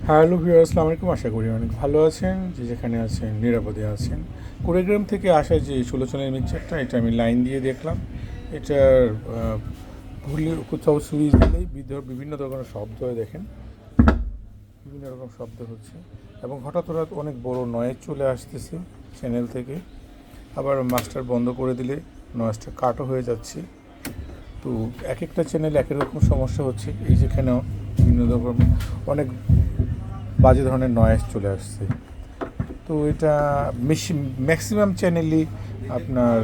Hello viewers, আসসালামু আলাইকুম। আশা করি অনেক ভালো আছেন, যে যেখানে আছেন নিরাপদে আছেন। কুড়িগ্রাম থেকে আসা যে 16 মিক্সারটা, এটা আমি লাইন দিয়ে দেখলাম। এটার ভুলে কোথাও সুইচ দিলেই বিভিন্ন ধরনের শব্দ হয়, দেখেন বিভিন্ন রকম শব্দ হচ্ছে এবং হঠাৎ হঠাৎ অনেক বড় নয়েজ চলে আসতেছে চ্যানেল থেকে। আবার মাস্টার বন্ধ করে দিলে নয়েজটা কাটও হয়ে যাচ্ছে। তো এক একটা চ্যানেল এক এক রকম সমস্যা হচ্ছে। এই যেখানেও বিভিন্ন রকম অনেক বাজে ধরনের নয়েজ চলে আসছে। তো এটা ম্যাক্সিমাম চ্যানেলই আপনার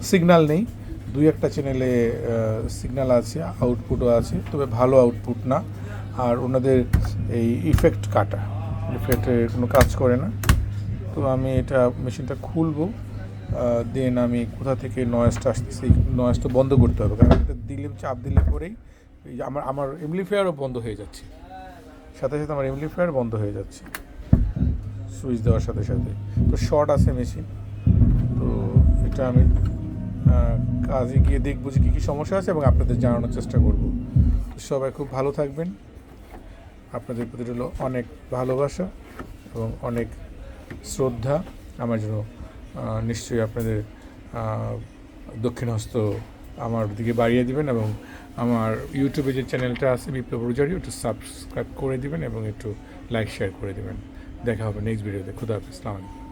সিগন্যাল নেই। দুই একটা চ্যানেলে সিগন্যাল আছে, আউটপুটও আছে, তবে ভালো আউটপুট না। আর ওনাদের এই ইফেক্ট কাটা, ইফেক্টের কোনো কাজ করে না। তো আমি এটা মেশিনটা খুলবো, দেন আমি কোথা থেকে নয়েজটা আসতেছে, নয়েজটা বন্ধ করতে হবে, কারণ এটা দিলে চাপ দিলে পরেই এই যে আমার এমপ্লিফায়ারও বন্ধ হয়ে যাচ্ছে, সাথে সাথে আমার এমপ্লিফায়ার বন্ধ হয়ে যাচ্ছে সুইচ দেওয়ার সাথে সাথে। তো শর্ট আছে মেশিন। তো এটা আমি কাজে গিয়ে দেখবো যে কী কী সমস্যা আছে এবং আপনাদের জানানোর চেষ্টা করব। সবাই খুব ভালো থাকবেন। আপনাদের প্রতি রইল অনেক ভালোবাসা এবং অনেক শ্রদ্ধা। আমার জন্য নিশ্চয়ই আপনাদের দক্ষিণ হস্ত আমার দিকে বাড়িয়ে দিবেন এবং আমার ইউটিউবে যে চ্যানেলটা আছে বিপ্লব রুজারি, একটু সাবস্ক্রাইব করে দিবেন এবং একটু লাইক শেয়ার করে দিবেন। দেখা হবে নেক্সট ভিডিওতে। খুদা হাফেজ। আসসালামু আলাইকুম।